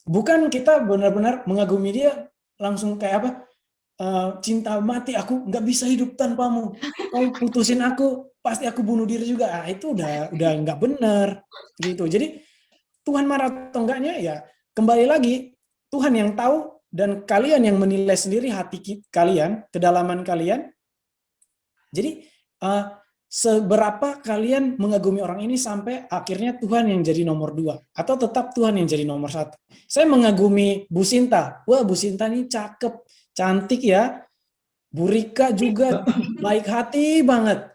Bukan kita benar-benar mengagumi Dia langsung kayak cinta mati, aku nggak bisa hidup tanpamu, kau putusin aku pasti aku bunuh diri juga. Itu udah nggak benar gitu. Jadi Tuhan marah atau enggaknya ya kembali lagi Tuhan yang tahu, dan kalian yang menilai sendiri hati kalian, kedalaman kalian. Jadi seberapa kalian mengagumi orang ini sampai akhirnya Tuhan yang jadi nomor 2 atau tetap Tuhan yang jadi nomor 1. Saya mengagumi Bu Sinta. Wah, Bu Sinta ini cakep, cantik ya. Bu Rika juga baik hati banget.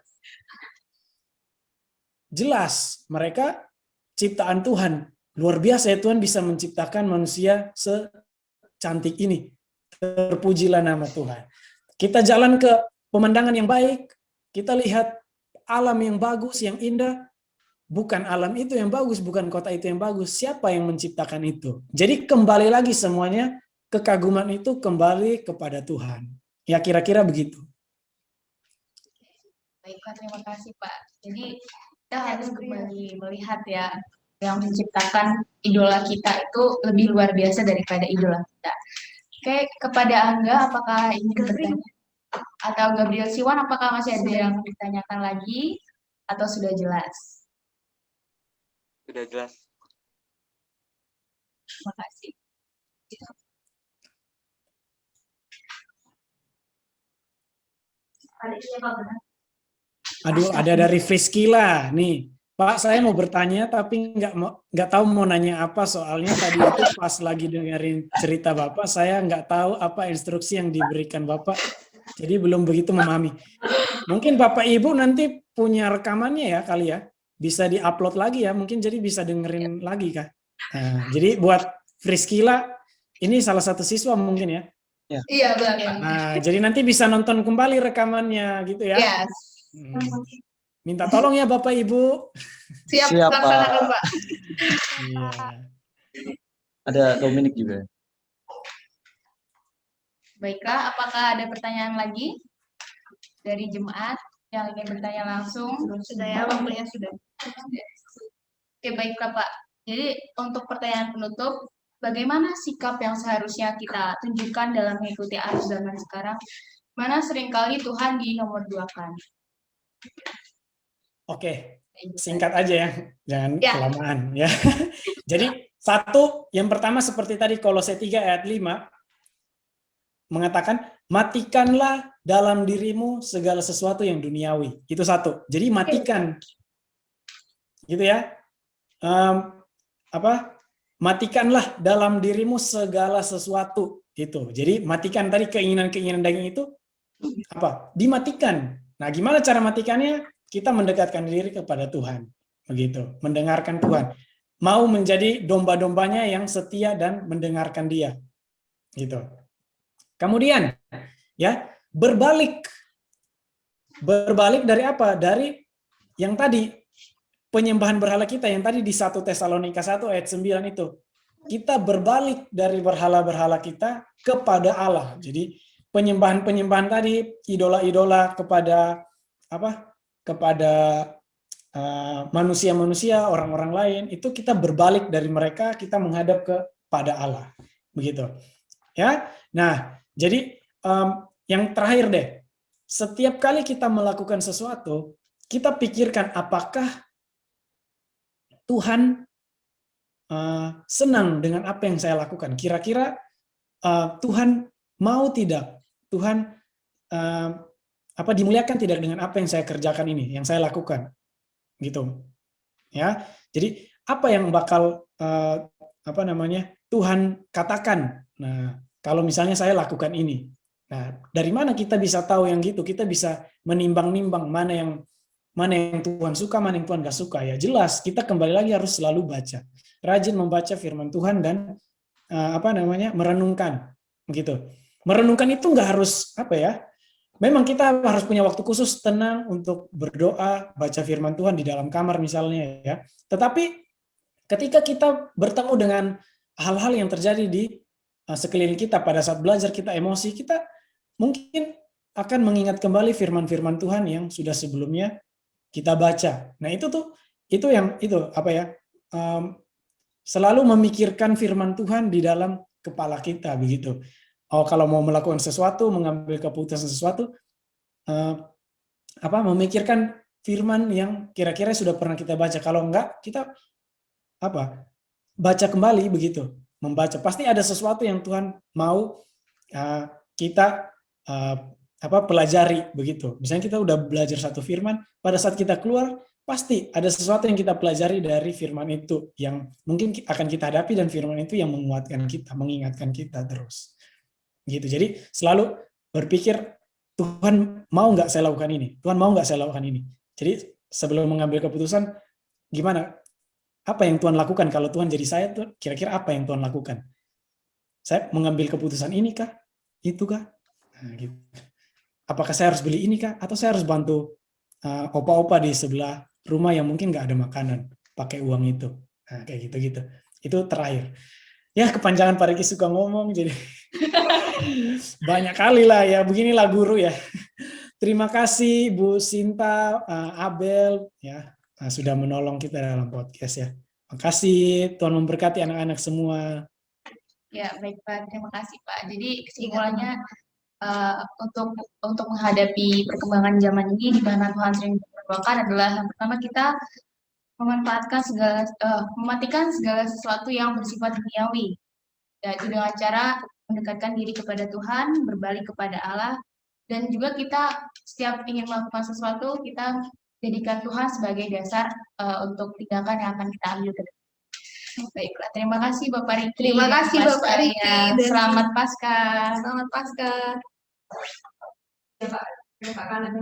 Jelas mereka ciptaan Tuhan. Luar biasa ya, Tuhan bisa menciptakan manusia secantik ini. Terpujilah nama Tuhan. Kita jalan ke pemandangan yang baik, kita lihat alam yang bagus, yang indah. Bukan alam itu yang bagus, bukan kota itu yang bagus. Siapa yang menciptakan itu? Jadi kembali lagi semuanya, kekaguman itu kembali kepada Tuhan. Ya kira-kira begitu. Baik Pak, terima kasih Pak. Jadi kita harus kembali melihat ya, yang menciptakan idola kita itu lebih luar biasa daripada idola kita. Oke, kepada Angga, apakah ini bertanya? Atau Gabriel Siwan, apakah masih ada yang ditanyakan lagi? Atau sudah jelas? Sudah jelas. Terima kasih. Aduh, ada dari Friskila nih. Pak, saya mau bertanya tapi nggak tahu mau nanya apa, soalnya tadi itu pas lagi dengerin cerita Bapak, saya nggak tahu apa instruksi yang diberikan Bapak, jadi belum begitu memahami. Mungkin Bapak Ibu nanti punya rekamannya ya kali ya, bisa diupload lagi ya, mungkin jadi bisa dengerin lagi kah? Nah, jadi buat Friskila, ini salah satu siswa mungkin ya. Iya, benar. Nah, jadi nanti bisa nonton kembali rekamannya gitu ya. Yes. Minta tolong ya Bapak Ibu. Siap, Siap, Pak. laksanakan, Pak. Iya. Ada Dominik juga. Baiklah, apakah ada pertanyaan lagi dari jemaat yang ingin bertanya langsung? Sudah ya, waktunya sudah. Oke, baiklah Pak. Jadi untuk pertanyaan penutup, bagaimana sikap yang seharusnya kita tunjukkan dalam mengikuti arus zaman sekarang? Mana seringkali Tuhan dinomorduakan? Oke, singkat aja ya, jangan Ya. kelamaan ya. Jadi yang pertama seperti tadi Kolose 3 ayat 5 mengatakan, matikanlah dalam dirimu segala sesuatu yang duniawi. Itu satu. Jadi matikan, gitu ya. Matikanlah dalam dirimu segala sesuatu. Gitu. Jadi matikan tadi keinginan-keinginan daging itu, apa? Dimatikan. Nah, gimana cara matikannya? Kita mendekatkan diri kepada Tuhan, begitu. Mendengarkan Tuhan. Mau menjadi domba-dombanya yang setia dan mendengarkan Dia, gitu. Kemudian, ya, berbalik dari apa? Dari yang tadi penyembahan berhala kita yang tadi di 1 Tesalonika 1 ayat 9 itu. Kita berbalik dari berhala-berhala kita kepada Allah. Jadi penyembahan-penyembahan tadi, idola-idola kepada apa? Kepada manusia-manusia, orang-orang lain, itu kita berbalik dari mereka, kita menghadap kepada Allah. Begitu. Ya. Nah, jadi yang terakhir deh. Setiap kali kita melakukan sesuatu, kita pikirkan apakah Tuhan senang dengan apa yang saya lakukan. Kira-kira Tuhan mau tidak? Tuhan dimuliakan tidak dengan apa yang saya kerjakan ini, yang saya lakukan, gitu. Ya, jadi apa yang bakal Tuhan katakan? Nah, kalau misalnya saya lakukan ini, nah dari mana kita bisa tahu yang gitu? Kita bisa menimbang-nimbang mana yang Tuhan suka, mana yang Tuhan gak suka. Ya jelas, kita kembali lagi harus selalu baca, rajin membaca firman Tuhan dan merenungkan, begitu. Merenungkan itu nggak harus memang kita harus punya waktu khusus tenang untuk berdoa, baca firman Tuhan di dalam kamar misalnya ya. Tetapi ketika kita bertemu dengan hal-hal yang terjadi di sekeliling kita pada saat belajar, kita emosi, kita mungkin akan mengingat kembali firman-firman Tuhan yang sudah sebelumnya kita baca. Nah, selalu memikirkan firman Tuhan di dalam kepala kita, begitu. Kalau mau melakukan sesuatu, mengambil keputusan sesuatu, memikirkan firman yang kira-kira sudah pernah kita baca. Kalau enggak, kita baca kembali, begitu. Membaca. Pasti ada sesuatu yang Tuhan mau kita pelajari, begitu. Misalnya kita udah belajar satu firman, pada saat kita keluar, pasti ada sesuatu yang kita pelajari dari firman itu yang mungkin akan kita hadapi, dan firman itu yang menguatkan kita, mengingatkan kita terus. Gitu. Jadi selalu berpikir, Tuhan mau nggak saya lakukan ini? Tuhan mau nggak saya lakukan ini? Jadi sebelum mengambil keputusan, gimana? Apa yang Tuhan lakukan? Kalau Tuhan jadi saya, kira-kira apa yang Tuhan lakukan? Saya mengambil keputusan ini kah? Itu kah? Nah, gitu. Apakah saya harus beli ini kah? Atau saya harus bantu opa-opa di sebelah rumah yang mungkin nggak ada makanan, pakai uang itu? Nah, kayak gitu-gitu. Itu terakhir. Ya, kepanjangan Pak Riki suka ngomong, jadi banyak kali lah ya, beginilah guru ya. Terima kasih Bu Sinta, Abel ya, sudah menolong kita dalam podcast ya. Terima kasih, Tuhan memberkati anak-anak semua. Ya, baik Pak, terima kasih Pak. Jadi kesimpulannya untuk menghadapi perkembangan zaman ini di mana Tuhan sering berdoakan adalah yang pertama kita mematikan segala sesuatu yang bersifat duniawi, yaitu dengan cara mendekatkan diri kepada Tuhan, berbalik kepada Allah, dan juga kita setiap ingin melakukan sesuatu, kita jadikan Tuhan sebagai dasar untuk tindakan yang akan kita ambil ke depan. Baiklah, terima kasih Bapak Riki. Terima kasih Bapak Riki. Selamat Paskah. Selamat Paskah. Ya Pak, Pak kanan.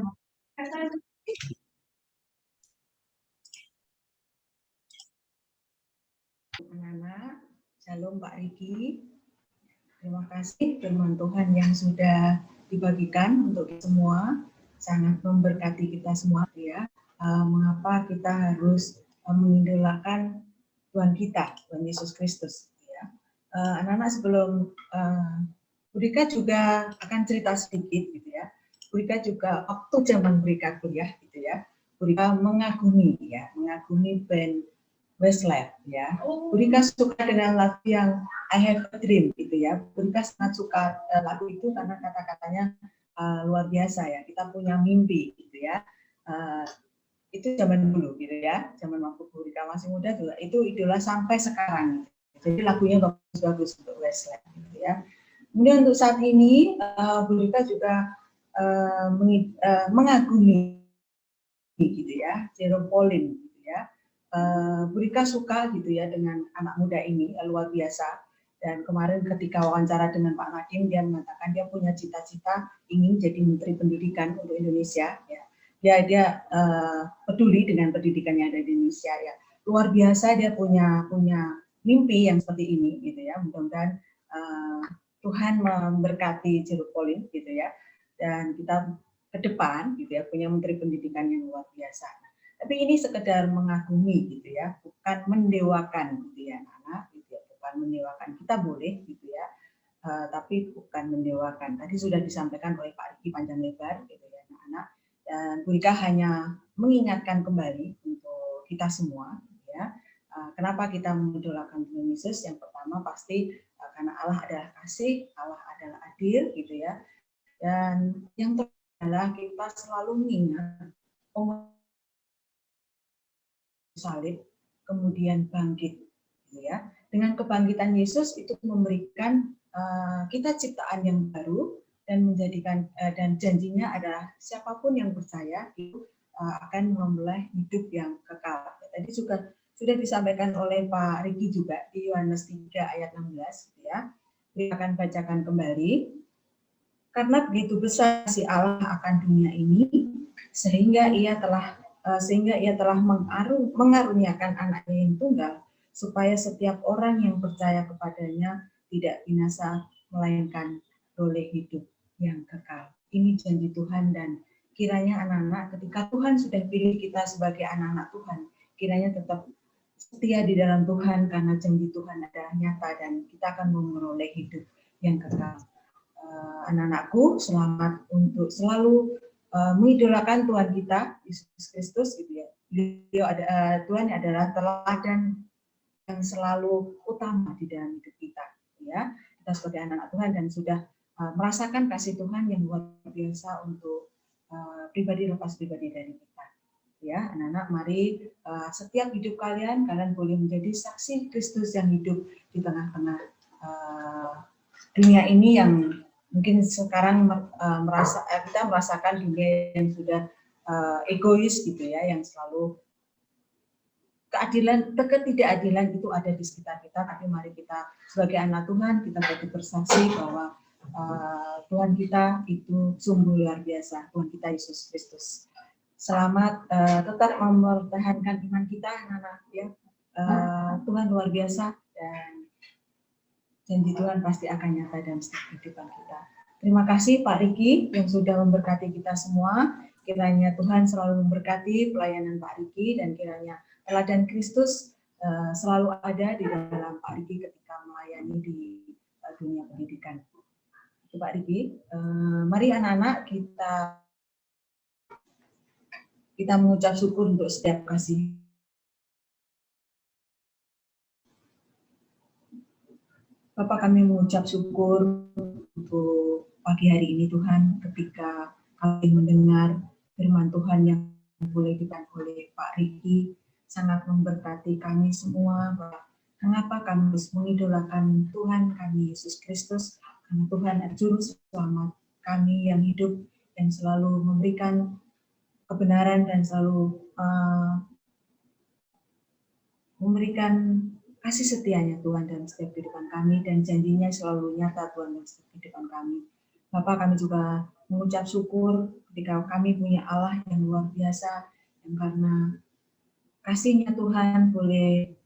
Anak-anak, Shalom Pak Riki. Terima kasih firman Tuhan yang sudah dibagikan untuk kita semua, sangat memberkati kita semua ya. Mengapa kita harus mengidolakan Tuhan kita, Tuhan Yesus Kristus ya. Anak-anak, sebelum Bu Rika juga akan cerita sedikit gitu ya. Bu Rika juga waktu zaman Bu Rika kuliah gitu ya. Bu Rika mengagumi band Westlife ya. Bu Rika suka dengan lagu yang I Have a Dream gitu ya. Bu Rika sangat suka lagu itu karena kata-katanya luar biasa ya. Kita punya mimpi gitu ya. Itu zaman dulu gitu ya. Zaman waktu Bu Rika masih muda juga itu idola sampai sekarang. Jadi lagunya bagus-bagus untuk Westlife gitu ya. Kemudian untuk saat ini Bu Rika juga mengagumi gitu ya, Jerome Pauline gitu ya. Bu Rika suka gitu ya dengan anak muda ini, luar biasa. Dan kemarin ketika wawancara dengan Pak Nadiem, dia mengatakan dia punya cita-cita ingin jadi Menteri Pendidikan untuk Indonesia. Ya. Dia peduli dengan pendidikan yang ada di Indonesia. Ya. Luar biasa, dia punya mimpi yang seperti ini, gitu ya. Mudah-mudahan Tuhan memberkati Jeruk Polin, gitu ya. Dan kita ke depan, gitu ya, punya Menteri Pendidikan yang luar biasa. Tapi ini sekedar mengagumi, gitu ya, bukan mendewakan, gitu ya, anak-anak. Mendewakan kita boleh gitu ya, tapi bukan mendewakan. Tadi sudah disampaikan oleh Pak Riki panjang lebar gitu ya anak-anak, dan Bu Rika hanya mengingatkan kembali untuk kita semua gitu ya, kenapa kita mengidolakan Tuhan Yesus. Yang pertama pasti karena Allah adalah kasih, Allah adalah adil gitu ya, dan yang terakhir adalah kita selalu mengingat salib kemudian bangkit gitu ya. Dengan kebangkitan Yesus itu memberikan kita ciptaan yang baru dan menjadikan dan janjinya adalah siapapun yang percaya itu akan memulai hidup yang kekal. Tadi juga sudah disampaikan oleh Pak Riki juga di Yohanes 3 ayat 16 ya. Saya akan bacakan kembali. Karena begitu besar kasih Allah akan dunia ini sehingga ia telah mengaruniakan anaknya yang tunggal, supaya setiap orang yang percaya kepadanya tidak binasa, melainkan boleh hidup yang kekal. Ini janji Tuhan, dan kiranya anak-anak ketika Tuhan sudah pilih kita sebagai anak-anak Tuhan, kiranya tetap setia di dalam Tuhan, karena janji Tuhan adalah nyata dan kita akan memperoleh hidup yang kekal. Anak-anakku, selamat untuk selalu mengidolakan Tuhan kita Yesus Kristus gitu ya. Tuhan adalah teladan yang selalu utama di dalam hidup kita ya. Kita sebagai anak-anak Tuhan dan sudah merasakan kasih Tuhan yang luar biasa untuk pribadi lepas pribadi dari kita ya. Anak-anak, mari setiap hidup kalian boleh menjadi saksi Kristus yang hidup di tengah-tengah dunia ini yang mungkin sekarang kita merasakan dunia yang sudah egois gitu ya, yang selalu ketidakadilan itu ada di sekitar kita. Tapi mari kita sebagai anak Tuhan kita dapat bersaksi bahwa Tuhan kita itu sungguh luar biasa, Tuhan kita Yesus Kristus. Selamat tetap mempertahankan iman kita anak-anak ya. Tuhan luar biasa dan janji Tuhan pasti akan nyata dalam setiap kehidupan kita. Terima kasih Pak Riki yang sudah memberkati kita semua. Kiranya Tuhan selalu memberkati pelayanan Pak Riki dan kiranya teladan Kristus selalu ada di dalam Pak Riki ketika melayani di dunia pendidikan. Itu Pak Riki. Mari anak-anak kita mengucap syukur untuk setiap kasih. Bapak, kami mengucap syukur untuk pagi hari ini Tuhan, ketika kami mendengar firman Tuhan yang boleh dibacakan oleh Pak Riki, sangat memberkati kami semua. Bahwa kenapa kami harus mengidolakan Tuhan kami Yesus Kristus, karena Tuhan adalah juru selamat kami yang hidup, yang selalu memberikan kebenaran dan selalu memberikan kasih setianya Tuhan dalam setiap kehidupan kami, dan janjinya selalu nyata Tuhan dalam setiap kehidupan kami. Bapak, kami juga mengucap syukur ketika kami punya Allah yang luar biasa, yang karena kasih-Nya Tuhan boleh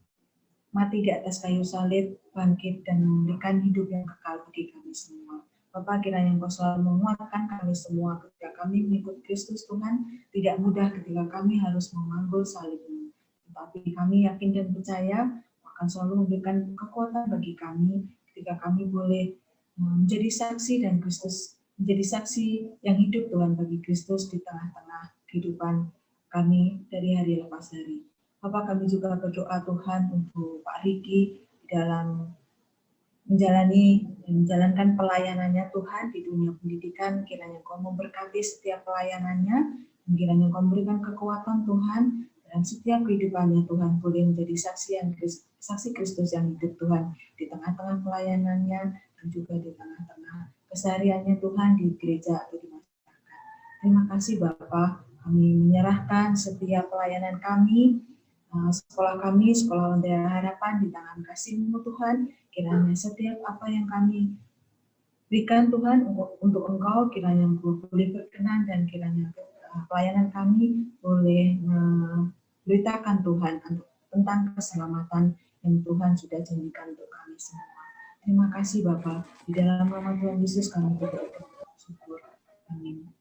mati di atas kayu salib, bangkit dan memberikan hidup yang kekal bagi kami semua. Bapak, kiranya Engkau selalu menguatkan kami semua ketika kami mengikut Kristus Tuhan. Tidak mudah ketika kami harus memanggul salib ini, tetapi kami yakin dan percaya akan selalu memberikan kekuatan bagi kami ketika kami boleh menjadi saksi dan Kristus menjadi saksi yang hidup Tuhan bagi Kristus di tengah-tengah kehidupan kami dari hari lepas hari. Bapak, kami juga berdoa Tuhan untuk Pak Riki dalam menjalankan pelayanannya Tuhan di dunia pendidikan. Kiranya Engkau memberkati setiap pelayanannya, kiranya Engkau memberikan kekuatan Tuhan dalam setiap kehidupannya. Tuhan boleh menjadi saksi Kristus yang hidup Tuhan di tengah-tengah pelayanannya dan juga di tengah-tengah kesehariannya Tuhan di gereja atau di masyarakat. Terima kasih Bapak, kami menyerahkan setiap pelayanan kami sekolah kami, Sekolah Lentera Harapan, di tangan kasih-Mu Tuhan. Kiranya setiap apa yang kami berikan Tuhan untuk Engkau, kiranya boleh berkenan, dan kiranya pelayanan kami boleh memberitakan Tuhan tentang keselamatan yang Tuhan sudah janjikan untuk kami semua. Terima kasih Bapak. Di dalam nama Tuhan Yesus kami berdoa. Syukur. Amin.